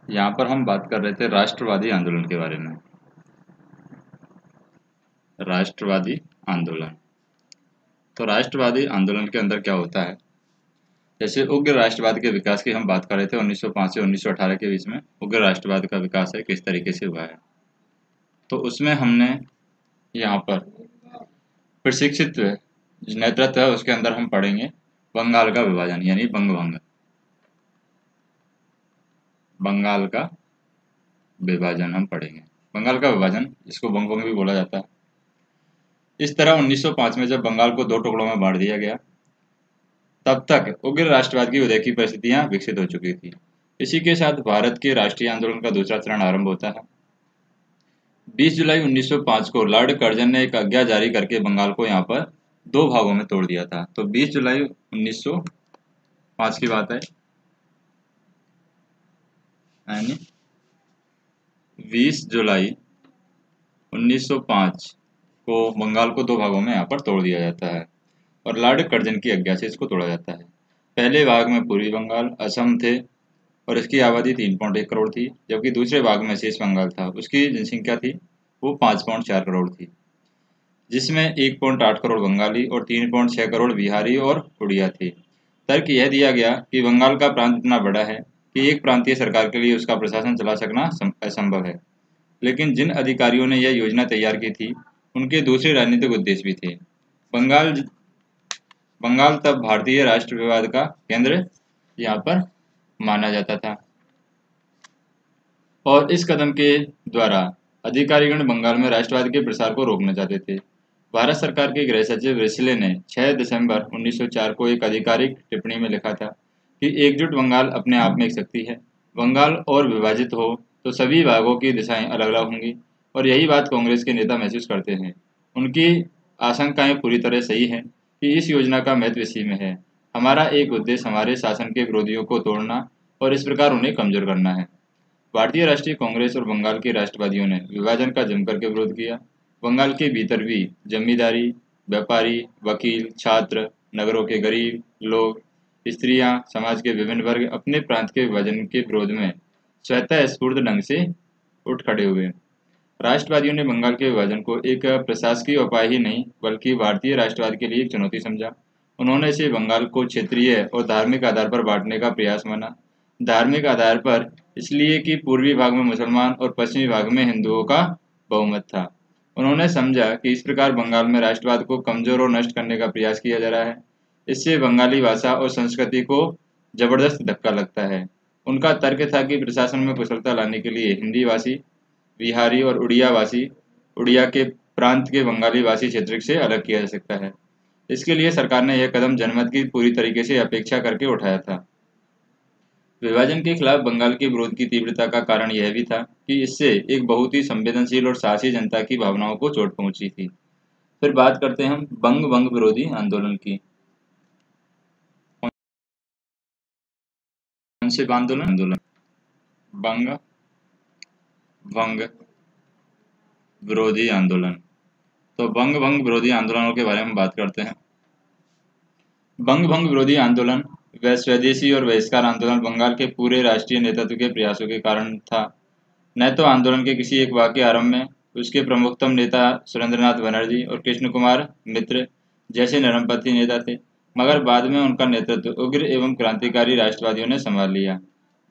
यहाँ पर हम बात कर रहे थे राष्ट्रवादी आंदोलन के बारे में। राष्ट्रवादी आंदोलन, तो राष्ट्रवादी आंदोलन के अंदर क्या होता है, जैसे उग्र राष्ट्रवाद के विकास की हम बात कर रहे थे 1905 से 1918 के बीच में उग्र राष्ट्रवाद का विकास है किस तरीके से हुआ है। तो उसमें हमने यहाँ पर प्रशिक्षित नेतृत्व है, उसके अंदर हम पढ़ेंगे बंगाल का विभाजन यानी बंग भंग, बंगाल का विभाजन हम पढ़ेंगे। बंगाल का विभाजन, जिसको बंग भंग भी बोला जाता है। इस तरह 1905 में जब बंगाल को दो टुकड़ों में बांट दिया गया, तब तक उग्र राष्ट्रवाद की उदय की परिस्थितियां विकसित हो चुकी थी। इसी के साथ भारत के राष्ट्रीय आंदोलन का दूसरा चरण आरंभ होता है। 20 जुलाई 1905 को लॉर्ड कर्जन ने एक आज्ञा जारी करके बंगाल को यहाँ पर दो भागों में तोड़ दिया था। तो 20 जुलाई 1905 की बात है, यानी 20 जुलाई 1905 को बंगाल को दो भागों में यहाँ पर तोड़ दिया जाता है और लॉर्ड कर्जन की आज्ञा से इसको तोड़ा जाता है। पहले भाग में पूर्वी बंगाल, असम थे और इसकी आबादी 3.1 करोड़ थी, जबकि दूसरे भाग में शेष बंगाल था, उसकी जनसंख्या थी वो 5.4 करोड़ थी, जिसमें 1.8 करोड़ बंगाली और 3.6 करोड़ बिहारी और उड़िया थे। तर्क यह दिया गया कि बंगाल का प्रांत इतना बड़ा है कि एक प्रांतीय सरकार के लिए उसका प्रशासन चला सकना असंभव है, लेकिन जिन अधिकारियों ने यह योजना तैयार की थी उनके दूसरे राजनीतिक उद्देश्य भी थे। बंगाल तब भारतीय राष्ट्रवाद का केंद्र यहाँ पर माना जाता था और इस कदम के द्वारा अधिकारीगण बंगाल में राष्ट्रवाद के प्रसार को रोकना चाहते थे। भारत सरकार के गृह सचिव रिसले ने 6 दिसंबर 1904 को एक आधिकारिक टिप्पणी में लिखा था कि एकजुट बंगाल अपने आप में एक शक्ति है। बंगाल और विभाजित हो तो सभी भागों की दिशाएं अलग अलग होंगी और यही बात कांग्रेस के नेता महसूस करते हैं। उनकी आशंकाएं पूरी तरह सही हैं कि इस योजना का महत्व इसी में है। हमारा एक उद्देश्य हमारे शासन के विरोधियों को तोड़ना और इस प्रकार उन्हें कमजोर करना है। भारतीय राष्ट्रीय कांग्रेस और बंगाल के राष्ट्रवादियों ने विभाजन का जमकर के विरोध किया। बंगाल के भीतर भी जमींदारी, व्यापारी, वकील, छात्र, नगरों के गरीब लोग, स्त्रियां, समाज के विभिन्न वर्ग अपने प्रांत के विभाजन के विरोध में स्वतः स्फूर्त ढंग से उठ खड़े हुए। राष्ट्रवादियों ने बंगाल के विभाजन को एक प्रशासकीय उपाय ही नहीं बल्कि भारतीय राष्ट्रवाद के लिए एक चुनौती समझा। उन्होंने इसे बंगाल को क्षेत्रीय और धार्मिक आधार पर बांटने का प्रयास माना। धार्मिक आधार पर इसलिए कि पूर्वी भाग में मुसलमान और पश्चिमी भाग में हिंदुओं का बहुमत था। उन्होंने समझा कि इस प्रकार बंगाल में राष्ट्रवाद को कमजोर और नष्ट करने का प्रयास किया जा रहा है। इससे बंगाली भाषा और संस्कृति को जबरदस्त धक्का लगता है। उनका तर्क था कि प्रशासन में कुशलता लाने के लिए हिंदी भाषी बिहारी और उड़िया के प्रांत के बंगाली भाषी क्षेत्र से अलग किया जा सकता है। इसके लिए सरकार ने यह कदम जनमत की पूरी तरीके से अपेक्षा करके उठाया था। विभाजन के खिलाफ बंगाल के विरोध की तीव्रता का कारण यह भी था कि इससे एक बहुत ही संवेदनशील और साहसी जनता की भावनाओं को चोट पहुंची थी। फिर बात करते हैं हम बंग विरोधी आंदोलन की। कौन से आंदोलन? बंग भंग विरोधी आंदोलन। तो बंग भंग विरोधी आंदोलनों के बारे में बात करते हैं। बंग भंग विरोधी आंदोलन व स्वदेशी और बहिष्कार आंदोलन बंगाल के पूरे राष्ट्रीय नेतृत्व के प्रयासों के कारण था। न तो आंदोलन के किसी एक वाक्य के आरंभ में उसके प्रमुखतम नेता सुरेंद्रनाथ बनर्जी और कृष्ण कुमार मित्र जैसे नरमपंथी नेता थे, मगर बाद में उनका नेतृत्व उग्र एवं क्रांतिकारी राष्ट्रवादियों ने संभाल लिया।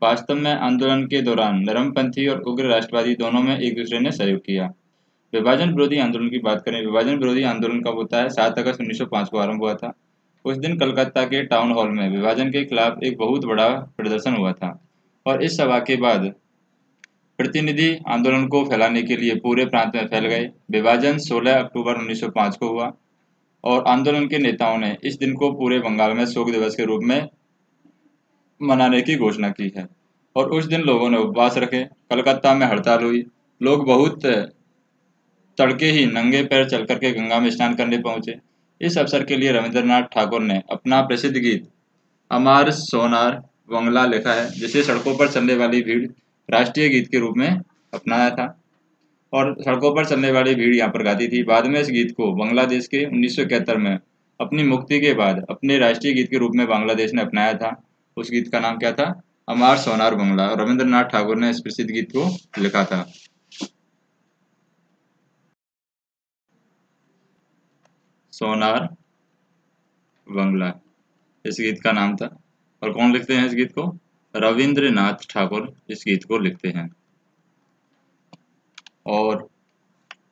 वास्तव में आंदोलन के दौरान नरमपंथी और उग्र राष्ट्रवादी दोनों में एक दूसरे ने सहयोग किया। विभाजन विरोधी आंदोलन की बात करें, विभाजन विरोधी आंदोलन कब होता है? 7 अगस्त 1905 को आरंभ हुआ था। उस दिन कलकत्ता के टाउन हॉल में विभाजन के खिलाफ एक बहुत बड़ा प्रदर्शन हुआ था और इस सभा के बाद प्रतिनिधि आंदोलन को फैलाने के लिए पूरे प्रांत में फैल गए। विभाजन 16 अक्टूबर 1905 को हुआ और आंदोलन के नेताओं ने इस दिन को पूरे बंगाल में शोक दिवस के रूप में मनाने की घोषणा की है और उस दिन लोगों ने उपवास रखे। कलकत्ता में हड़ताल हुई। लोग बहुत तड़के ही नंगे पैर चल करके गंगा में स्नान करने पहुंचे। इस अवसर के लिए रविंद्रनाथ ठाकुर ने अपना प्रसिद्ध गीत अमार सोनार बंगला लिखा है, जिसे सड़कों पर चलने वाली भीड़ राष्ट्रीय गीत के रूप में अपनाया था और सड़कों पर चलने वाली भीड़ यहाँ पर गाती थी। बाद में इस गीत को बांग्लादेश के 1971 में अपनी मुक्ति के बाद अपने राष्ट्रीय गीत के रूप में बांग्लादेश ने अपनाया था। उस गीत का नाम क्या था? अमार सोनार बंगला। रविंद्रनाथ ठाकुर ने इस प्रसिद्ध गीत को लिखा था। सोनार बंगला इस गीत का नाम था। और कौन लिखते हैं इस गीत को? रविंद्रनाथ ठाकुर इस गीत को लिखते हैं। और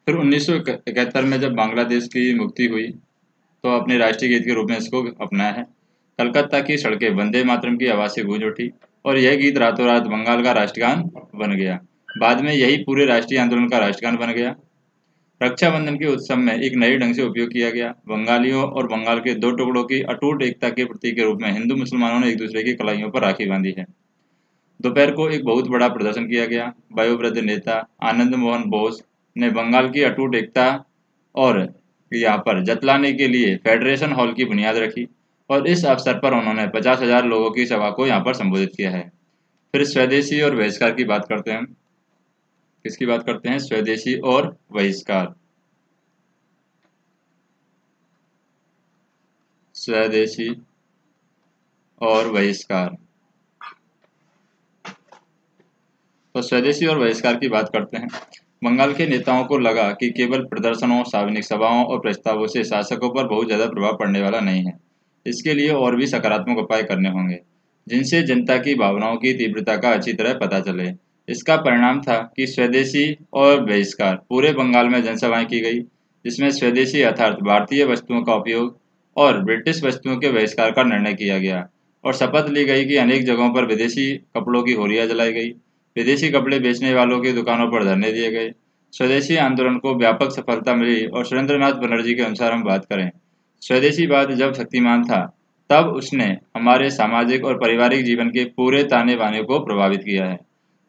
फिर 1971 में जब बांग्लादेश की मुक्ति हुई तो अपने राष्ट्रीय गीत के रूप में इसको अपनाया है। कलकत्ता की सड़कें वंदे मातरम की आवाज से गूंज उठी और यह गीत रातों रात बंगाल का राष्ट्रगान बन गया। बाद में यही पूरे राष्ट्रीय आंदोलन का राष्ट्रगान बन गया। रक्षाबंधन के उत्सव में एक नए ढंग से उपयोग किया गया। बंगालियों और बंगाल के दो टुकड़ों की अटूट एकता के प्रतीक के रूप में हिंदू मुसलमानों ने एक दूसरे की कलाइयों पर राखी बांधी है। दोपहर को एक बहुत बड़ा प्रदर्शन किया गया। वयोवृद्ध नेता आनंद मोहन बोस ने बंगाल की अटूट एकता और यहाँ पर जतलाने के लिए फेडरेशन हॉल की बुनियाद रखी और इस अवसर पर उन्होंने 50,000 लोगों की सभा को यहाँ पर संबोधित किया है। फिर स्वदेशी और बहिष्कार की बात करते हैं। किसकी बात करते हैं? स्वदेशी और बहिष्कार। स्वदेशी और बहिष्कार। तो स्वदेशी और बहिष्कार की बात करते हैं। बंगाल के नेताओं को लगा कि केवल प्रदर्शनों, सार्वजनिक सभाओं और प्रस्तावों से शासकों पर बहुत ज़्यादा प्रभाव पड़ने वाला नहीं है। इसके लिए और भी सकारात्मक उपाय करने होंगे जिनसे जनता की भावनाओं की तीव्रता का अच्छी तरह पता चले। इसका परिणाम था कि स्वदेशी और बहिष्कार पूरे बंगाल में जनसभाएं की गई, जिसमें स्वदेशी अर्थात भारतीय वस्तुओं का उपयोग और ब्रिटिश वस्तुओं के बहिष्कार का निर्णय किया गया और शपथ ली गई कि अनेक जगहों पर विदेशी कपड़ों की होलियां जलाई गई। विदेशी कपड़े बेचने वालों की दुकानों पर धरने दिए गए। स्वदेशी आंदोलन को व्यापक सफलता मिली और सुरेंद्रनाथ बनर्जी के अनुसार हम बात करें, स्वदेशीवाद जब शक्तिमान था तब उसने हमारे सामाजिक और पारिवारिक जीवन के पूरे ताने बाने को प्रभावित किया है।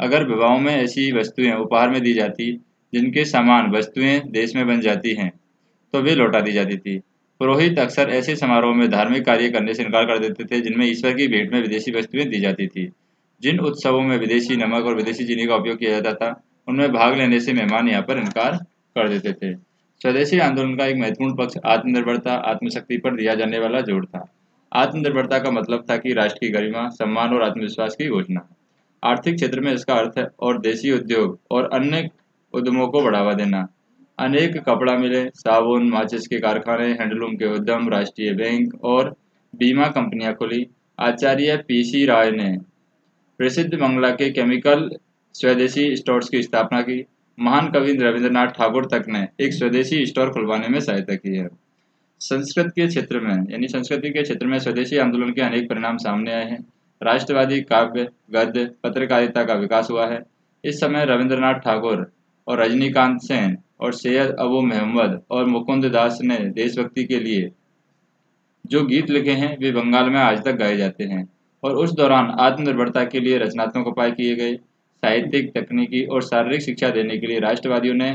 अगर विवाहों में ऐसी वस्तुएं उपहार में दी जाती जिनके समान वस्तुएं देश में बन जाती हैं तो वे लौटा दी जाती थी। पुरोहित अक्सर ऐसे समारोह में धार्मिक कार्य करने से इनकार कर देते थे जिनमें ईश्वर की भेंट में विदेशी वस्तुएं दी जाती थी। जिन उत्सवों में विदेशी नमक और विदेशी चीनी का उपयोग किया जाता था उनमें भाग लेने से मेहमान यहाँ पर इनकार कर देते थे। स्वदेशी आंदोलन का एक महत्वपूर्ण पक्ष आत्मनिर्भरता, आत्मशक्ति पर दिया जाने वाला जोर था। आत्मनिर्भरता का मतलब था कि राष्ट्र की गरिमा, सम्मान और आत्मविश्वास की घोषणा। आर्थिक क्षेत्र में इसका अर्थ है और देशी उद्योग और अन्य उद्यमों को बढ़ावा देना। अनेक कपड़ा मिलें, साबुन, माचिस के कारखाने, हैंडलूम के उद्यम, राष्ट्रीय बैंक और बीमा कंपनियां खुली। आचार्य पीसी राय ने प्रसिद्ध बंगला के केमिकल स्वदेशी स्टोर्स की स्थापना की। महान कवि रविंद्रनाथ ठाकुर तक ने एक स्वदेशी स्टोर खुलवाने में सहायता की है। संस्कृति के क्षेत्र में स्वदेशी आंदोलन के अनेक परिणाम सामने आए हैं। राष्ट्रवादी काव्य, गद्य, पत्रकारिता का विकास हुआ है। इस समय रविंद्रनाथ ठाकुर और रजनीकांत सेन और सैयद अबू मोहम्मद और मुकुंद दास ने देशभक्ति के लिए जो गीत लिखे हैं वे बंगाल में आज तक गाए जाते हैं। और उस दौरान आत्मनिर्भरता के लिए रचनात्मक उपाय किए गए। साहित्यिक, तकनीकी और शारीरिक शिक्षा देने के लिए राष्ट्रवादियों ने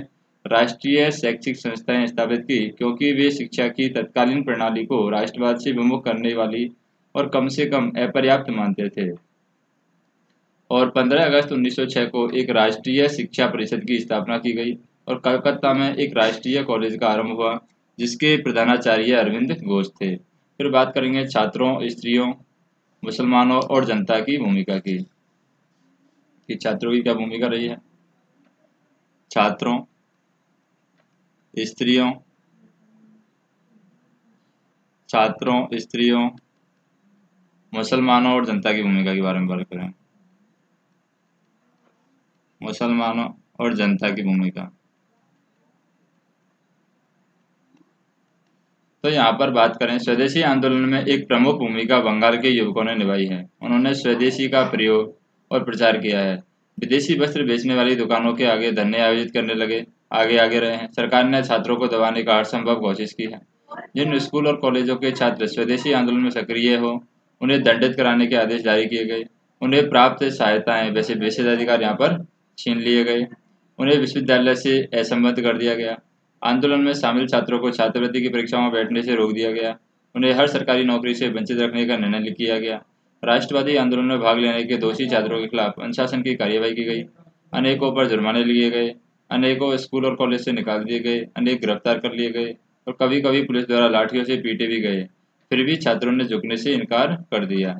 राष्ट्रीय शैक्षिक संस्थाएं स्थापित की क्योंकि वे शिक्षा की तत्कालीन प्रणाली को राष्ट्रवाद से विमुख करने वाली और कम से कम अपर्याप्त मानते थे। और 15 अगस्त 1906 को एक राष्ट्रीय शिक्षा परिषद की स्थापना की गई और कलकत्ता में एक राष्ट्रीय कॉलेज का आरंभ हुआ जिसके प्रधानाचार्य अरविंद घोष थे। फिर बात करेंगे छात्रों, स्त्रियों, मुसलमानों और जनता की भूमिका की कि छात्रों की क्या भूमिका रही है। छात्रों, स्त्रियों, मुसलमानों और जनता की भूमिका के बारे में बात करें। मुसलमानों और जनता की भूमिका, तो यहाँ पर बात करें स्वदेशी आंदोलन में एक प्रमुख भूमिका बंगाल के युवकों ने निभाई है। उन्होंने स्वदेशी का प्रयोग और प्रचार किया है। विदेशी वस्त्र बेचने वाली दुकानों के आगे धरने आयोजित करने लगे, आगे रहे हैं। सरकार ने छात्रों को दबाने का हर संभव कोशिश की है। जिन स्कूल और कॉलेजों के छात्र स्वदेशी आंदोलन में सक्रिय हो उन्हें दंडित कराने के आदेश जारी किए गए। उन्हें प्राप्त सहायताएं वैसे विशेषाधिकार यहाँ पर छीन लिए गए। उन्हें विश्वविद्यालय से असंबद्ध कर दिया गया। आंदोलन में शामिल छात्रों को छात्रवृत्ति की परीक्षाओं में बैठने से रोक दिया गया। उन्हें हर सरकारी नौकरी से वंचित रखने का निर्णय किया गया। राष्ट्रवादी आंदोलन में भाग लेने के दोषी छात्रों के खिलाफ अनुशासन की कार्यवाही की गई। अनेकों पर जुर्माने लिए गए, अनेकों स्कूल और कॉलेज से निकाल दिए गए, अनेक गिरफ्तार कर लिए गए और कभी कभी पुलिस द्वारा लाठियों से पीटे भी गए। फिर भी छात्रों ने झुकने से इनकार कर दिया।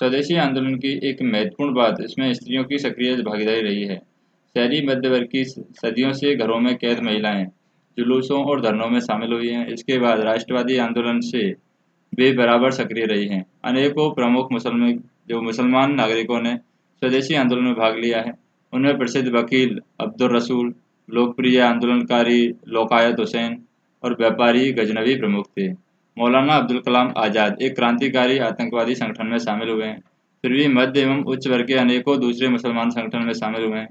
स्वदेशी आंदोलन की एक महत्वपूर्ण बात इसमें स्त्रियों की सक्रिय भागीदारी रही है। शहरी मध्य वर्ग की सदियों से घरों में कैद महिलाएं जुलूसों और धरनों में शामिल हुई हैं। इसके बाद राष्ट्रवादी आंदोलन से वे बराबर सक्रिय रही हैं। अनेकों प्रमुख मुसलमान नागरिकों ने स्वदेशी आंदोलन में भाग लिया है। उनमें प्रसिद्ध वकील अब्दुल रसूल, लोकप्रिय आंदोलनकारी लोकायत हुसैन और व्यापारी गजनवी प्रमुख थे। मौलाना अब्दुल कलाम आज़ाद एक क्रांतिकारी आतंकवादी संगठन में शामिल हुए हैं। फिर भी मध्य एवं उच्च वर्ग के अनेकों दूसरे मुसलमान संगठन में शामिल हुए हैं।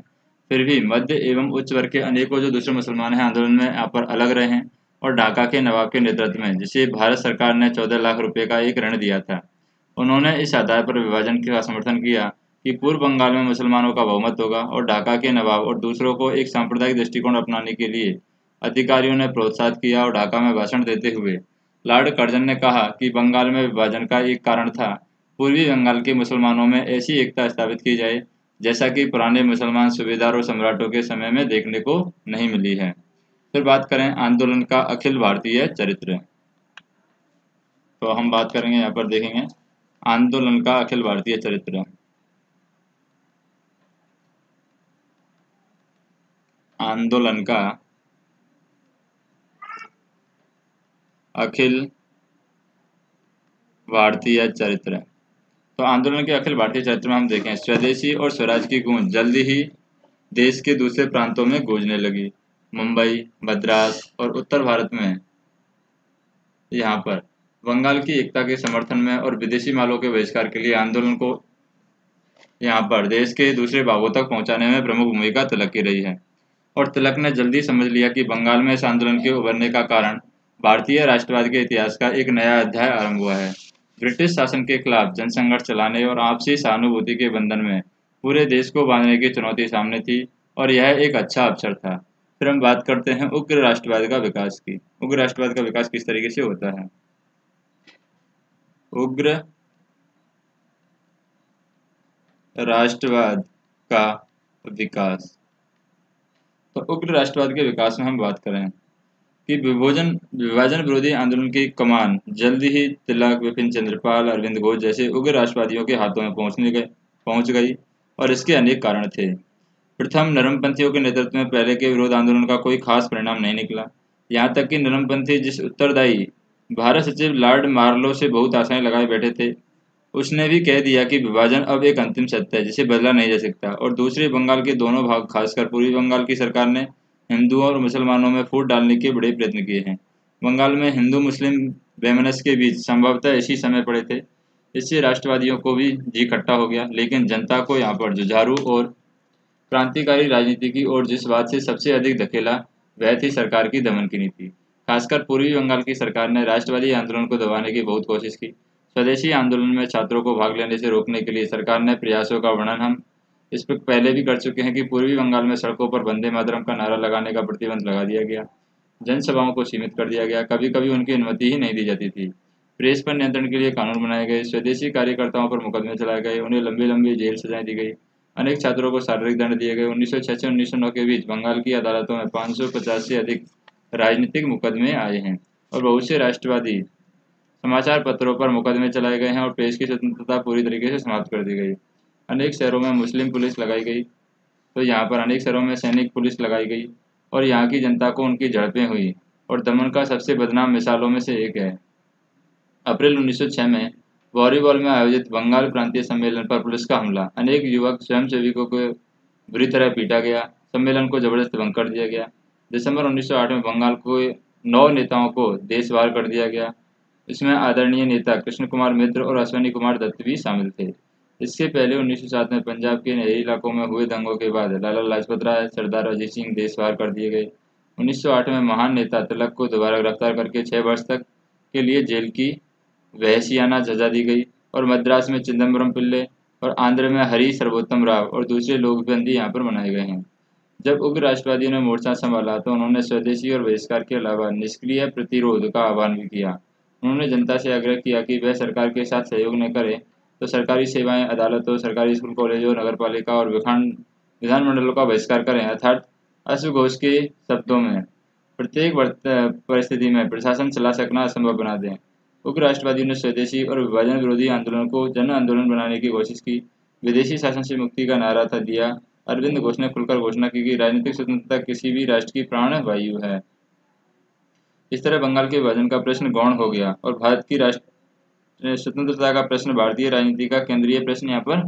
फिर भी मध्य एवं उच्च वर्ग के अनेकों जो दूसरे मुसलमान हैं आंदोलन में यहाँ पर अलग रहे हैं और ढाका के नवाब के नेतृत्व में, जिसे भारत सरकार ने 14 लाख रुपए का एक ऋण दिया था, उन्होंने इस आधार पर विभाजन का समर्थन किया कि पूर्व बंगाल में मुसलमानों का बहुमत होगा और ढाका के नवाब और दूसरों को एक सांप्रदायिक दृष्टिकोण अपनाने के लिए अधिकारियों ने प्रोत्साहित किया। और ढाका में भाषण देते हुए लॉर्ड कर्जन ने कहा कि बंगाल में विभाजन का एक कारण था पूर्वी बंगाल के मुसलमानों में ऐसी एकता स्थापित की जाए जैसा कि पुराने मुसलमान सूबेदार और सम्राटों के समय में देखने को नहीं मिली है। फिर बात करें आंदोलन का अखिल भारतीय चरित्र, तो हम बात करेंगे, यहाँ पर देखेंगे आंदोलन का अखिल भारतीय चरित्र। आंदोलन का अखिल भारतीय चरित्र। तो आंदोलन के अखिल भारतीय चरित्र में हम देखें, स्वदेशी और स्वराज की गूंज जल्दी ही देश के दूसरे प्रांतों में गूंजने लगी। मुंबई, मद्रास और उत्तर भारत में यहाँ पर बंगाल की एकता के समर्थन में और विदेशी मालों के बहिष्कार के लिए आंदोलन को यहाँ पर देश के दूसरे भागों तक पहुंचाने में प्रमुख भूमिका तिलक की रही है। और तिलक ने जल्दी समझ लिया कि बंगाल में इस आंदोलन के उभरने का कारण भारतीय राष्ट्रवाद के इतिहास का एक नया अध्याय आरंभ हुआ है। ब्रिटिश शासन के खिलाफ जनसंघर्ष चलाने और आपसी सहानुभूति के बंधन में पूरे देश को बांधने की चुनौती सामने थी और यह एक अच्छा अवसर था। फिर हम बात करते हैं उग्र राष्ट्रवाद का विकास की। उग्र राष्ट्रवाद का विकास किस तरीके से होता है? उग्र राष्ट्रवाद का विकास। तो उग्र राष्ट्रवाद के विकास में हम बात करें कि विभाजन विरोधी आंदोलन की कमान जल्द ही तिलक, विपिन चंद्रपाल, अरविंद घोष जैसे उग्र राष्ट्रवादियों के हाथों में पहुंच गई और इसके अनेक कारण थे। प्रथम, नरमपंथियों के नेतृत्व में पहले के विरोध आंदोलन का कोई खास परिणाम नहीं निकला। यहाँ तक कि नरमपंथी जिस उत्तरदायी भारत सचिव लॉर्ड मार्लो से बहुत आशाएं लगाए बैठे थे, उसने भी कह दिया कि विभाजन अब एक अंतिम सत्य है जिसे बदला नहीं जा सकता। और दूसरे बंगाल के दोनों भाग, खासकर पूर्वी बंगाल की सरकार ने हिंदुओं और मुसलमानों में फूट डालने के बड़े प्रयत्न किए हैं। बंगाल में हिंदू मुस्लिम वैमनस्य के बीच संभवतः इसी समय पड़े थे। इससे राष्ट्रवादियों को भी जी खट्टा हो गया, लेकिन जनता को यहाँ पर जुझारू और क्रांतिकारी राजनीति की ओर जिस बात से सबसे अधिक धकेला वह थी सरकार की दमन की नीति। खासकर पूर्वी बंगाल की सरकार ने राष्ट्रवादी आंदोलन को दबाने की बहुत कोशिश की। स्वदेशी आंदोलन में छात्रों को भाग लेने से रोकने के लिए सरकार ने प्रयासों का वर्णन हम इस पर पहले भी कर चुके हैं कि पूर्वी बंगाल में सड़कों पर वंदे मातरम का नारा लगाने का प्रतिबंध लगा दिया गया, जनसभाओं को सीमित कर दिया गया, कभी कभी उनकी अनुमति ही नहीं दी जाती थी। प्रेस पर नियंत्रण के लिए कानून बनाए गए, स्वदेशी कार्यकर्ताओं पर मुकदमे चलाए गए, उन्हें लंबी लंबी जेल सजाएं दी गई, अनेक छात्रों को शारीरिक दंड दिए गए। 1906 से 1909 के बीच बंगाल की अदालतों में 550 से अधिक राजनीतिक मुकदमे आए हैं और बहुत से राष्ट्रवादी समाचार पत्रों पर मुकदमे चलाए गए हैं और प्रेस की स्वतंत्रता पूरी तरीके से समाप्त कर दी गई। अनेक शहरों में मुस्लिम पुलिस लगाई गई, तो यहाँ पर अनेक शहरों में सैनिक पुलिस लगाई गई और यहाँ की जनता को उनकी झड़पें हुई और दमन का सबसे बदनाम मिसालों में से एक है अप्रैल 1906 में वॉलीबॉल में आयोजित बंगाल प्रांतीय सम्मेलन पर पुलिस का हमला। अनेक युवक स्वयंसेवकों को बुरी तरह पीटा गया, सम्मेलन को जबरदस्त भंग कर दिया गया। दिसंबर 1908 में बंगाल को 9 नेताओं को देशवार कर दिया गया। इसमें आदरणीय नेता कृष्ण कुमार मित्र और अश्विनी कुमार दत्त भी शामिल थे। इससे पहले 1907 में पंजाब के नहरी इलाकों में हुए दंगों के बाद लाला लाजपत राय, सरदार अजीत सिंह देशवार कर दिए गए। 1908 में महान नेता तिलक को दोबारा गिरफ्तार करके 6 वर्ष तक के लिए जेल की वहशियाना सजा दी गई और मद्रास में चिदम्बरम पिल्ले और आंध्र में हरी सर्वोत्तम राव और दूसरे लोग बंदी यहाँ पर बनाए गए हैं। जब उग्र राष्ट्रवादियों ने मोर्चा संभाला तो उन्होंने स्वदेशी और बहिष्कार के अलावा निष्क्रिय प्रतिरोध का आह्वान भी किया। उन्होंने जनता से आग्रह किया कि वह सरकार के साथ सहयोग न करे तो सरकारी सेवाएं, अदालतों, सरकारी स्कूल, कॉलेजों, नगरपालिका और विधानमंडलों का बहिष्कार करें। अर्थात अश्वघोष के शब्दों में प्रत्येक परिस्थिति में प्रशासन चला सकना असंभव बना दें। उग्र राष्ट्रवादियों ने स्वदेशी और विभाजन विरोधी आंदोलन को जन आंदोलन बनाने की कोशिश की। विदेशी शासन से मुक्ति का नारा था दिया। अरविंद घोष ने खुलकर घोषणा की कि राजनीतिक स्वतंत्रता किसी भी राष्ट्र की प्राण वायु है। इस तरह बंगाल के विभाजन का प्रश्न गौण हो गया और भारत की राष्ट्र स्वतंत्रता का प्रश्न भारतीय राजनीति का केंद्रीय प्रश्न यहाँ पर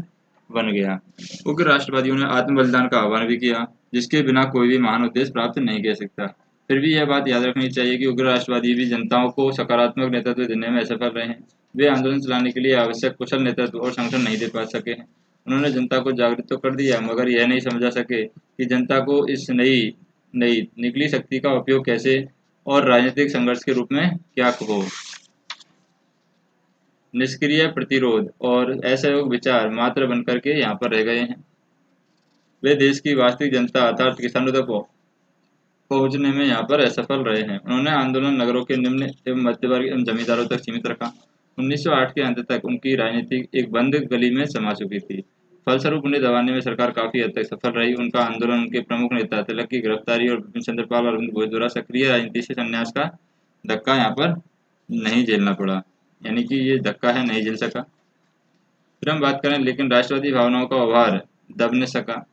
बन गया। उग्र राष्ट्रवादियों ने आत्म बलिदान का आह्वान भी किया, जिसके बिना कोई भी महान उद्देश्य प्राप्त नहीं कर सकता। फिर भी यह बात याद रखनी चाहिए कि उग्र राष्ट्रवादी भी जनताओं को सकारात्मक नेतृत्व देने में असफल रहे हैं। वे आंदोलन चलाने के लिए आवश्यक कुशल नेतृत्व और संगठन नहीं दे पा सके हैं। उन्होंने जनता को जागृत तो कर दिया, मगर यह नहीं समझा सके कि जनता को इस नई नई निकली शक्ति का उपयोग कैसे और राजनीतिक संघर्ष के रूप में क्या हो। निष्क्रिय प्रतिरोध और असहयोग विचार मात्र बनकर के यहाँ पर रह गए हैं। वे देश की वास्तविक जनता अर्थात किसानों तक पहुंचने में यहाँ पर असफल रहे हैं। उन्होंने आंदोलन नगरों के निम्न एवं मध्य वर्ग एवं जमींदारों तक सीमित रखा। 1908 के अंत तक उनकी राजनीति एक बंद गली में समा चुकी थी। फलस्वरूप उन्हें दबाने में सरकार काफी हद तक सफल रही। उनका आंदोलन उनके प्रमुख नेता तिलक की गिरफ्तारी और बिपिन चंद्र पाल और अरविंद घोष द्वारा सक्रिय राजनीति से संन्यास का धक्का यहाँ पर नहीं झेलना पड़ा, यानी कि ये धक्का है नहीं झेल सका। फिर हम बात करें लेकिन राष्ट्रवादी भावनाओं का उभार दब न सका।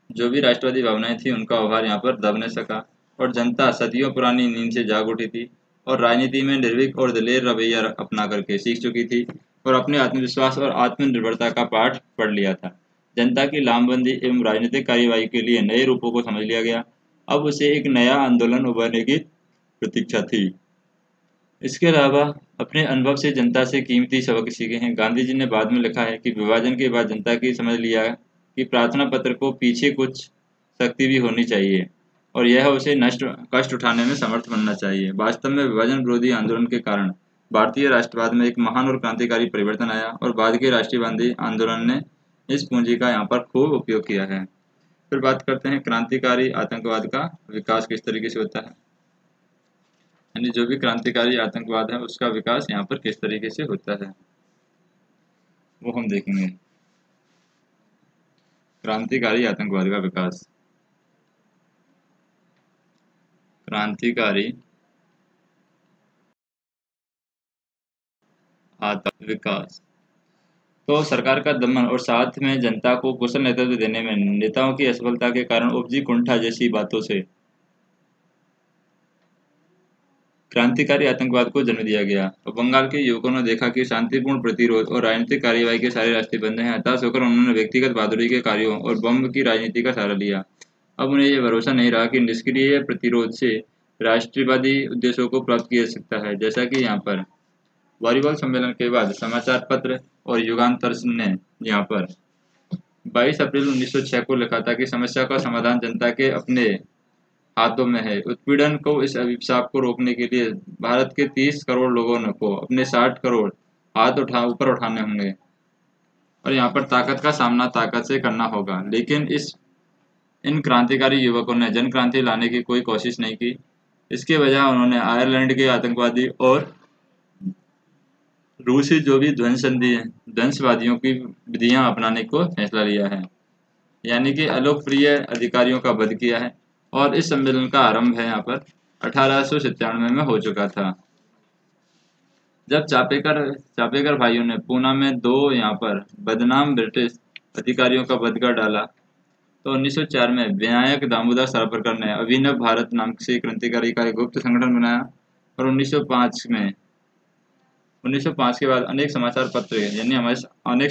जो भी राष्ट्रवादी भावनाएं थी उनका उभार यहाँ पर दब न सका और जनता सदियों पुरानी नींद से जाग उठी थी और राजनीति में निर्भीक और दिलेर रवैया अपना करके सीख चुकी थी और अपने आत्मविश्वास और आत्मनिर्भरता का पाठ पढ़ लिया था। जनता की लामबंदी एवं राजनीतिक कार्यवाही के लिए नए रूपों को समझ लिया गया। अब उसे एक नया आंदोलन उभरने की प्रतीक्षा थी। इसके अलावा अपने अनुभव से जनता से कीमती सबक सीखे हैं। गांधी जी ने बाद में लिखा है कि विभाजन के बाद जनता की समझ लिया कि प्रार्थना पत्र को पीछे कुछ शक्ति भी होनी चाहिए और यह उसे कष्ट उठाने में समर्थ बनना चाहिए। वास्तव में विभाजन विरोधी आंदोलन के कारण भारतीय राष्ट्रवाद में एक महान और क्रांतिकारी परिवर्तन आया और बाद के राष्ट्रवादी आंदोलन ने इस पूंजी का यहाँ पर खूब उपयोग किया है। फिर बात करते हैं क्रांतिकारी आतंकवाद का विकास किस तरीके से होता है, यानी जो भी क्रांतिकारी आतंकवाद है उसका विकास यहाँ पर किस तरीके से होता है वो हम देखेंगे। क्रांतिकारी आतंकवाद का विकास, क्रांतिकारी आतंक विकास तो सरकार का दमन और साथ में जनता को कुशल नेतृत्व देने में नेताओं की असफलता के कारण उपजी कुंठा जैसी बातों से क्रांतिकारी आतंकवाद को जन्म दिया गया और बंगाल के युवकों ने देखा कि शांतिपूर्ण प्रतिरोध और राजनीतिक कार्यवाही के सारे रास्ते बंद हैं। हताश होकर उन्होंने व्यक्तिगत बहादुरी के कार्यों और बम की राजनीति का सहारा लिया। अब उन्हें यह भरोसा नहीं रहा कि निष्क्रिय प्रतिरोध से राष्ट्रवादी उद्देश्यों को प्राप्त किया जा सकता है। जैसा कि यहाँ पर वारीवाल सम्मेलन के बाद समाचार पत्र और युगांतर ने यहाँ पर 22 अप्रैल 1906 को लिखा था कि समस्या का समाधान जनता के अपने हाथों में है। उत्पीड़न को इस अभिशाप को रोकने के लिए भारत के 30 करोड़ लोगों को अपने 60 करोड़ हाथ ऊपर उठाने होंगे और यहाँ पर ताकत का सामना ताकत से करना होगा। लेकिन इन क्रांतिकारी युवकों ने जन क्रांति लाने की कोई कोशिश नहीं की। इसके बजाय उन्होंने आयरलैंड के आतंकवादी और रूसी जो भी ध्वंसवादियों की विधियां अपनाने को फैसला लिया है, यानी कि अलोकप्रिय अधिकारियों का वध किया है। और इस सम्मेलन का आरंभ है यहाँ पर 1897 में हो चुका था, जब चापेकर भाइयों ने पूना में 2 यहाँ पर बदनाम ब्रिटिश अधिकारियों का वध कर डाला। तो 1904 में विनायक दामोदर सावरकर ने अभिनव भारत नाम से क्रांतिकारी का एक गुप्त संगठन बनाया और 1905 के बाद अनेक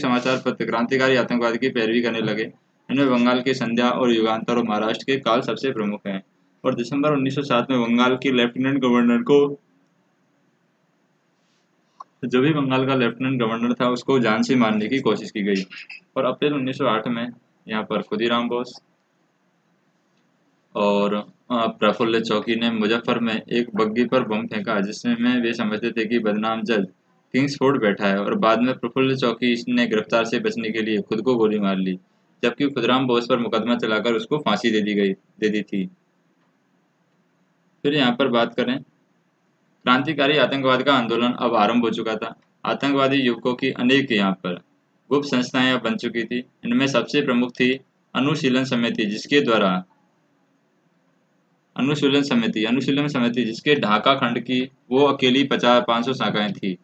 समाचार पत्र क्रांतिकारी आतंकवाद की पैरवी करने लगे। इनमें बंगाल की संध्या और युगांतर और महाराष्ट्र के काल सबसे प्रमुख हैं। और दिसंबर 1907 में बंगाल की लेफ्टिनेंट गवर्नर को जो भी बंगाल का लेफ्टिनेंट गवर्नर था उसको जान से मारने की कोशिश की गई। और अप्रैल 1908 में यहाँ पर खुदीराम बोस और प्रफुल्ल चौकी ने मुजफ्फर में एक बग्घी पर बम फेंका, जिसमें वे समझते थे कि बदनाम जज किंग्सफोर्ड बैठा है। और बाद में प्रफुल्ल चौकी ने गिरफ्तार से बचने के लिए खुद को गोली मार ली, जबकि खुदराम बोस पर मुकदमा चलाकर उसको फांसी दे दी थी। फिर यहाँ पर बात करें, क्रांतिकारी आतंकवाद का आंदोलन अब आरंभ हो चुका था। आतंकवादी युवकों की अनेक यहाँ पर गुप्त संस्थाएं बन चुकी थी। इनमें सबसे प्रमुख थी अनुशीलन समिति, जिसके द्वारा अनुशीलन समिति जिसके ढाका खंड की वो अकेली 500 शाखाएं थी।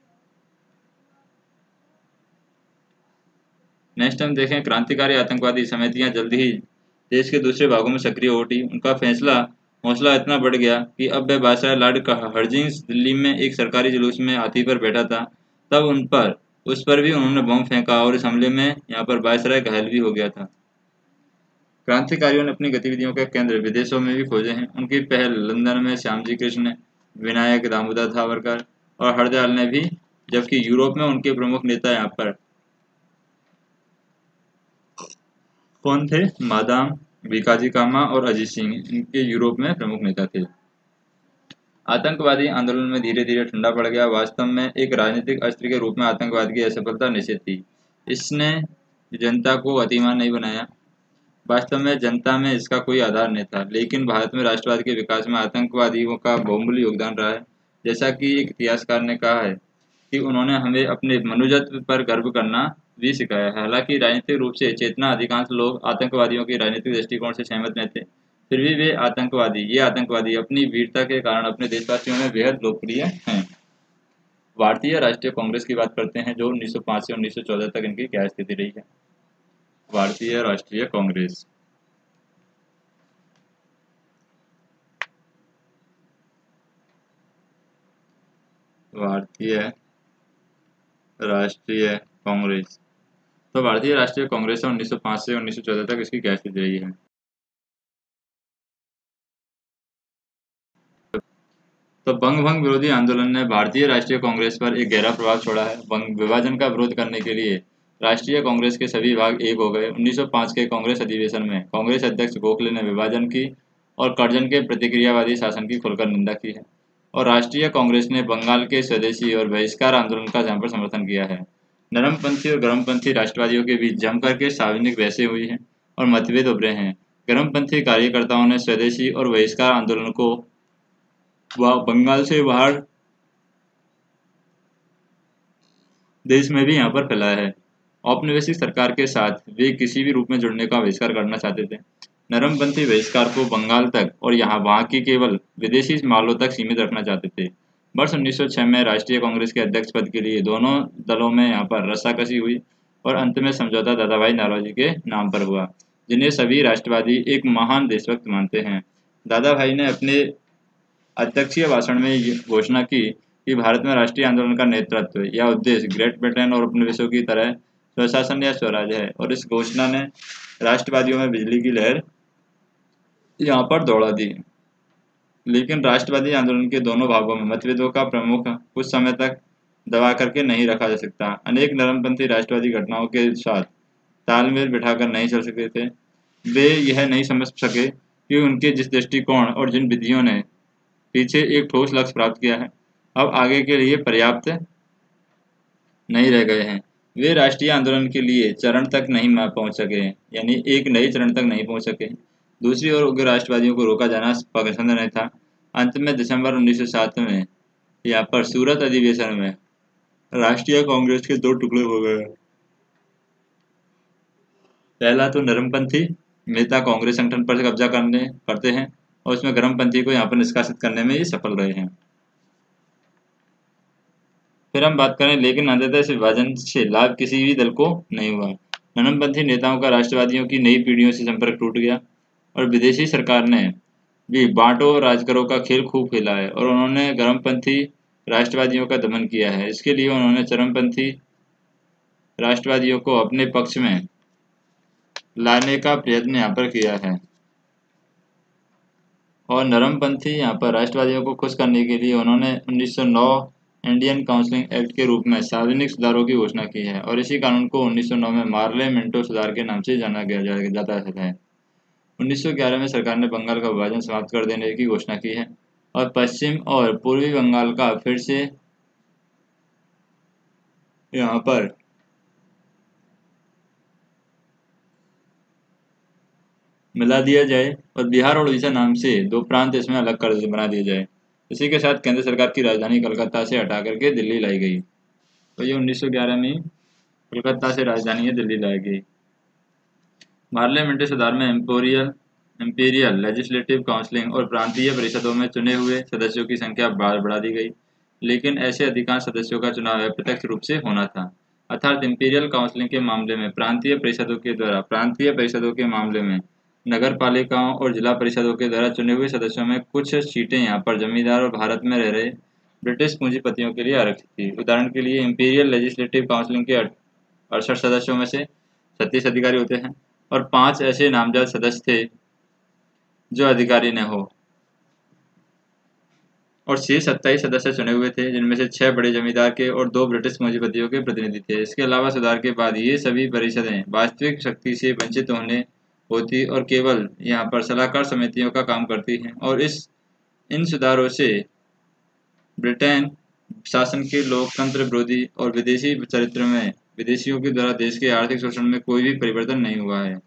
नेक्स्ट हम देखें, क्रांतिकारी आतंकवादी समितियां जल्द ही देश के दूसरे भागों में सक्रिय हो उठी। उनका हौसला इतना बढ़ गया कि अब वह बादशाह लॉर्ड हर्डिंग्स दिल्ली में एक सरकारी जुलूस में हाथी पर बैठा था, तब उस पर भी उन्होंने बम फेंका और इस हमले में यहाँ पर वायसराय घायल भी हो गया था। क्रांतिकारियों ने अपनी गतिविधियों के केंद्र विदेशों में भी खोजे हैं। उनकी पहल लंदन में श्यामजी कृष्ण, विनायक दामोदर सावरकर और हरदयाल ने भी, जबकि यूरोप में उनके प्रमुख नेता यहाँ पर कौन थे? मादाम भिकाजी कामा और अजीत सिंह, इनके यूरोप में प्रमुख नेता थे। आतंकवादी आंदोलन में धीरे धीरे ठंडा पड़ गया। वास्तव में एक राजनीतिक अस्त्र के रूप में आतंकवाद की असफलता निश्चित थी। इसने जनता को गतिमान नहीं बनाया। वास्तव में जनता में इसका कोई आधार नहीं था, लेकिन भारत में राष्ट्रवाद के विकास में आतंकवादियों का बहुमूल्य योगदान रहा है। जैसा कि एक इतिहासकार ने कहा है कि उन्होंने हमें अपने मनुष्यत्व पर गर्व करना भी सिखाया है। हालांकि राजनीतिक रूप से चेतना अधिकांश लोग आतंकवादियों के राजनीतिक दृष्टिकोण से सहमत नहीं थे, फिर भी ये आतंकवादी अपनी वीरता के कारण अपने देशवासियों में बेहद लोकप्रिय हैं। भारतीय राष्ट्रीय कांग्रेस की बात करते हैं, जो 1905 से 1914 तक इनकी क्या स्थिति रही है। भारतीय राष्ट्रीय कांग्रेस भारतीय राष्ट्रीय कांग्रेस तो भारतीय राष्ट्रीय कांग्रेस 1905 से 1914 तक इसकी क्या स्थिति रही है। तो बंग भंग विरोधी आंदोलन ने भारतीय राष्ट्रीय कांग्रेस पर एक गहरा प्रभाव छोड़ा है। विभाजन का विरोध करने के लिए राष्ट्रीय कांग्रेस के सभी विभाग एक हो गए। 1905 के कांग्रेस अधिवेशन में कांग्रेस अध्यक्ष गोखले ने विभाजन की और कर्जन के प्रतिक्रियावादी शासन की खुलकर निंदा की है, और राष्ट्रीय कांग्रेस ने बंगाल के स्वदेशी और बहिष्कार आंदोलन का जहाँ पर समर्थन किया है। नरमपंथी और गर्मपंथी राष्ट्रवादियों के बीच जमकर के सार्वजनिक बहसें हुई हैं और मतभेद उभरे हैं। गर्मपंथी कार्यकर्ताओं ने स्वदेशी और बहिष्कार आंदोलन को बंगाल से बाहर देश में भी यहाँ पर फैलाया है। औपनिवेशिक सरकार के साथ वे किसी भी रूप में जुड़ने का बहिष्कार करना चाहते थे। नरमपंथी बहिष्कार को बंगाल तक और वहाँ की केवल विदेशी मालों तक सीमित रखना चाहते थे। वर्ष 1906 में राष्ट्रीय कांग्रेस के अध्यक्ष पद के लिए दोनों दलों में यहाँ पर रस्साकसी हुई और अंत में समझौता दादाभाई नौरोजी के नाम पर हुआ, जिन्हें सभी राष्ट्रवादी एक महान देशभक्त मानते हैं। दादाभाई ने अपने अध्यक्षीय भाषण में घोषणा की कि भारत में राष्ट्रीय आंदोलन का नेतृत्व या उद्देश्य ग्रेट ब्रिटेन और उपनिवेशों की तरह स्वशासन या स्वराज है, और इस घोषणा ने राष्ट्रवादियों में बिजली की लहर यहाँ पर दौड़ा दी। लेकिन राष्ट्रवादी आंदोलन के दोनों भागों में मतभेदों का प्रमुख कुछ समय तक दबा करके नहीं रखा जा सकता। अनेक नरमपंथी राष्ट्रवादी घटनाओं के साथ तालमेल बिठाकर नहीं चल सकते थे। वे यह नहीं समझ सके कि उनके जिस दृष्टिकोण और जिन विधियों ने पीछे एक ठोस लक्ष्य प्राप्त किया है, अब आगे के लिए पर्याप्त नहीं रह गए हैं। वे राष्ट्रीय आंदोलन के लिए चरण तक नहीं पहुंच सके, यानी एक नए चरण तक नहीं पहुंच सके। दूसरी ओर उग्र राष्ट्रवादियों को रोका जाना पसंद नहीं था। अंत में दिसंबर 1907 में यहाँ पर सूरत अधिवेशन में राष्ट्रीय कांग्रेस के दो टुकड़े हो गए। पहला तो नरमपंथी नेता कांग्रेस संगठन पर कब्जा करते हैं और उसमें गर्मपंथी को यहाँ पर निष्कासित करने में ये सफल रहे हैं। फिर हम बात करें, लेकिन अंततः इस विभाजन से लाभ किसी भी दल को नहीं हुआ। नरमपंथी नेताओं का राष्ट्रवादियों की नई पीढ़ियों से संपर्क टूट गया और विदेशी सरकार ने भी बांटो और राज करो का खेल खूब खेला है, और उन्होंने गर्मपंथी राष्ट्रवादियों का दमन किया है। इसके लिए उन्होंने चरमपंथी राष्ट्रवादियों को अपने पक्ष में लाने का प्रयत्न यहाँ पर किया है, और नरमपंथी यहाँ पर राष्ट्रवादियों को खुश करने के लिए उन्होंने 1909 इंडियन काउंसिलिंग एक्ट के रूप में सार्वजनिक सुधारों की घोषणा की है, और इसी कानून को 1909 में मार्ले मिंटो सुधार के नाम से जाना जाता है। 1911 में सरकार ने बंगाल का विभाजन समाप्त कर देने की घोषणा की है और पश्चिम और पूर्वी बंगाल का फिर से यहाँ पर मिला दिया जाए और बिहार और उड़ीसा नाम से दो प्रांत इसमें अलग कर बना दिए जाए। इसी के साथ केंद्र सरकार की राजधानी कलकत्ता से हटा करके दिल्ली लाई गई। तो ये 1911 में कलकत्ता से राजधानी दिल्ली लाई गई। मार्ले मिंटो सुधार में एम्पोरियल इंपीरियल लेजिस्लेटिव काउंसिल और प्रांतीय परिषदों में चुने हुए सदस्यों की संख्या बढ़ा दी गई, लेकिन ऐसे अधिकांश सदस्यों का चुनाव अप्रत्यक्ष रूप से होना था। अर्थात इंपीरियल काउंसिल के मामले में प्रांतीय परिषदों के मामले में नगर पालिकाओं और जिला परिषदों के द्वारा चुने हुए सदस्यों में कुछ सीटें यहाँ पर जमींदार और भारत में रह रहे ब्रिटिश पूंजीपतियों के लिए आरक्षित थी। उदाहरण के लिए इंपीरियल लेजिस्लेटिव काउंसिल के 68 सदस्यों में से 36 अधिकारी होते हैं और 5 ऐसे नामजद सदस्य थे जो अधिकारी न हो, और शेष 27 सदस्य चुने हुए थे, जिनमें से 6 बड़े जमींदार के और 2 ब्रिटिश पूंजीपतियों के प्रतिनिधि थे। इसके अलावा सुधार के बाद ये सभी परिषदें वास्तविक शक्ति से वंचित होने होती और केवल यहाँ पर सलाहकार समितियों का काम करती हैं, और इन सुधारों से ब्रिटेन शासन के लोकतंत्र विरोधी और विदेशी चरित्र में विदेशियों के द्वारा देश के आर्थिक शोषण में कोई भी परिवर्तन नहीं हुआ है।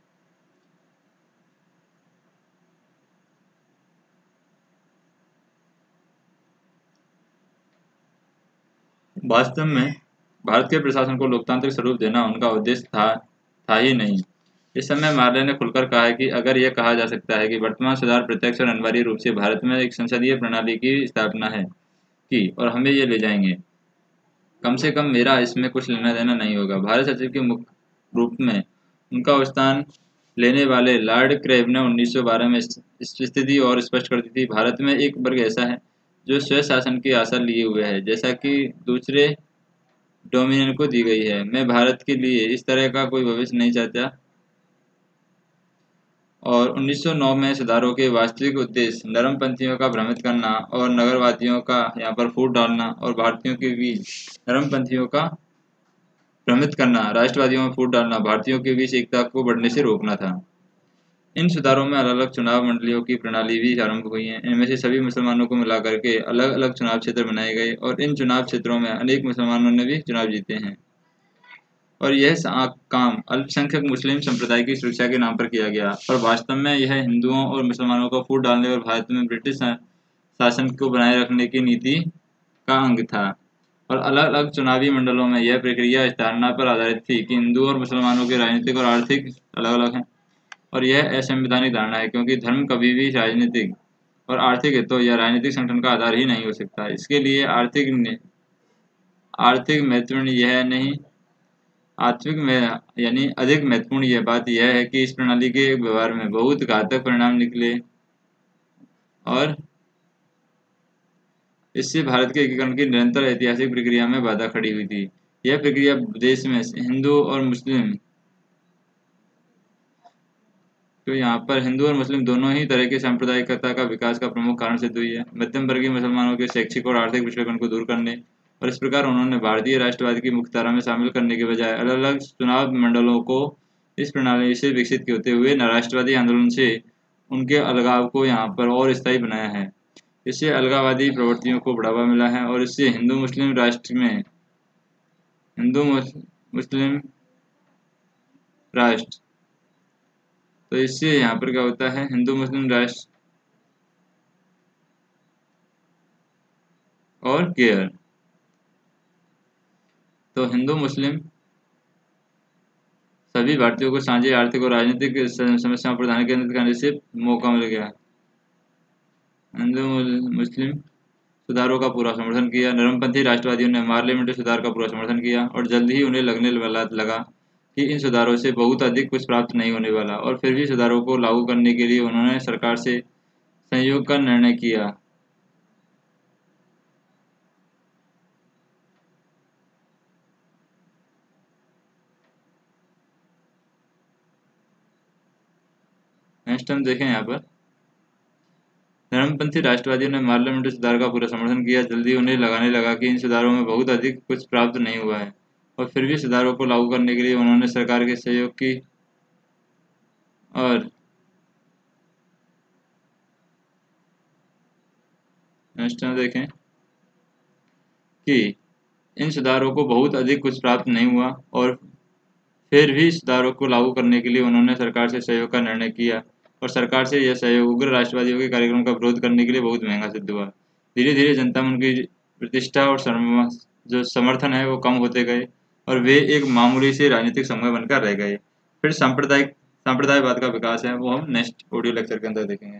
वास्तव में भारत के प्रशासन को लोकतांत्रिक स्वरूप देना उनका उद्देश्य था ही नहीं। इस समय मार्ले ने खुलकर कहा है कि अगर यह कहा जा सकता है कि वर्तमान सुधार प्रत्यक्ष और अनिवार्य रूप से भारत में एक संसदीय प्रणाली की स्थापना है कि और हमें ये ले जाएंगे, कम से कम मेरा इसमें कुछ लेना देना नहीं होगा। भारत सचिव के मुख्य रूप में उनका स्थान लेने वाले लॉर्ड क्रेव ने 1912 में स्थिति और स्पष्ट कर दी थी। भारत में एक वर्ग ऐसा है जो स्वयं शासन की आशा लिए हुए है, जैसा कि दूसरे डोमिनियन को दी गई है। मैं भारत के लिए इस तरह का कोई भविष्य नहीं चाहता। और 1909 में सुधारों के वास्तविक उद्देश्य नरमपंथियों का भ्रमित करना और नगरवादियों का यहाँ पर फूट डालना और भारतीयों के बीच नरमपंथियों का भ्रमित करना, राष्ट्रवादियों में फूट डालना, भारतीयों के बीच एकता को बढ़ने से रोकना था। इन सुधारों में अलग अलग चुनाव मंडलियों की प्रणाली भी आरंभ हुई है। इनमें से सभी मुसलमानों को मिलाकर के अलग अलग चुनाव क्षेत्र बनाए गए और इन चुनाव क्षेत्रों में अनेक मुसलमानों ने भी चुनाव जीते हैं, और यह काम अल्पसंख्यक मुस्लिम संप्रदाय की सुरक्षा के नाम पर किया गया, और वास्तव में यह हिंदुओं और मुसलमानों को फूट डालने और भारत में ब्रिटिश शासन को बनाए रखने की नीति का अंग था। और अलग अलग चुनावी मंडलों में यह प्रक्रिया इस धारणा पर आधारित थी कि हिंदू और मुसलमानों के राजनीतिक और आर्थिक अलग अलग हैं, और यह असंवैधानिक धारणा है, क्योंकि धर्म कभी भी राजनीतिक और आर्थिक हितों या राजनीतिक संगठन का आधार ही नहीं हो सकता। इसके लिए आर्थिक महत्वपूर्ण यह नहीं आत्विक में यानी अधिक महत्वपूर्ण यह बात यह है कि इस प्रणाली के व्यवहार में बहुत घातक परिणाम निकले, और इससे भारत के एकीकरण की निरंतर ऐतिहासिक प्रक्रिया में बाधा खड़ी हुई थी। यह प्रक्रिया देश में हिंदू और मुस्लिम दोनों ही तरह की सांप्रदायिकता का विकास का प्रमुख कारण सिद्ध हुई है। मध्यम वर्गीय मुसलमानों के शैक्षिक और आर्थिक पिछड़ेपन को दूर करने और इस प्रकार उन्होंने भारतीय राष्ट्रवाद की मुख्यधारा में शामिल करने के बजाय अलग अलग चुनाव मंडलों को इस प्रणाली से विकसित होते हुए राष्ट्रवादी आंदोलन से उनके अलगाव को यहाँ पर और स्थायी बनाया है। इससे अलगाववादी प्रवृत्तियों को बढ़ावा मिला है, और इससे हिंदू मुस्लिम राष्ट्र तो इससे यहाँ पर क्या होता है, हिंदू मुस्लिम राष्ट्र और केयर, तो हिंदू मुस्लिम सभी भारतीयों को साझी आर्थिक और राजनीतिक समस्याओं पर ध्यान केंद्रित करने से मौका मिल गया। हिंदू मुस्लिम सुधारों का पूरा समर्थन किया। नरमपंथी राष्ट्रवादियों ने पार्लियामेंट्री सुधार का पूरा समर्थन किया, और जल्द ही उन्हें लगने लगा कि इन सुधारों से बहुत अधिक कुछ प्राप्त नहीं होने वाला, और फिर भी सुधारों को लागू करने के लिए उन्होंने सरकार से सहयोग का निर्णय किया। नेक्स्ट हम देखें यहाँ पर नरमपंथी राष्ट्रवादियों ने पार्लियामेंट्री सुधार का पूरा समर्थन किया। जल्दी उन्हें लगाने लगा कि इन सुधारों में बहुत अधिक कुछ प्राप्त नहीं हुआ है, और फिर भी सुधारों को लागू करने के लिए उन्होंने सरकार के सहयोग की। और नेक्स्ट हम देखें कि इन सुधारों को बहुत अधिक कुछ प्राप्त नहीं हुआ, और फिर भी सुधारों को लागू करने के लिए उन्होंने सरकार से सहयोग का निर्णय किया, और सरकार से यह सहयोग उग्र राष्ट्रवादियों के कार्यक्रम का विरोध करने के लिए बहुत महंगा सिद्ध हुआ। धीरे धीरे जनता में उनकी प्रतिष्ठा और जो समर्थन है वो कम होते गए, और वे एक मामूली से राजनीतिक समूह बनकर रह गए। फिर सांप्रदायवाद का विकास है वो हम नेक्स्ट ऑडियो लेक्चर के अंदर देखेंगे।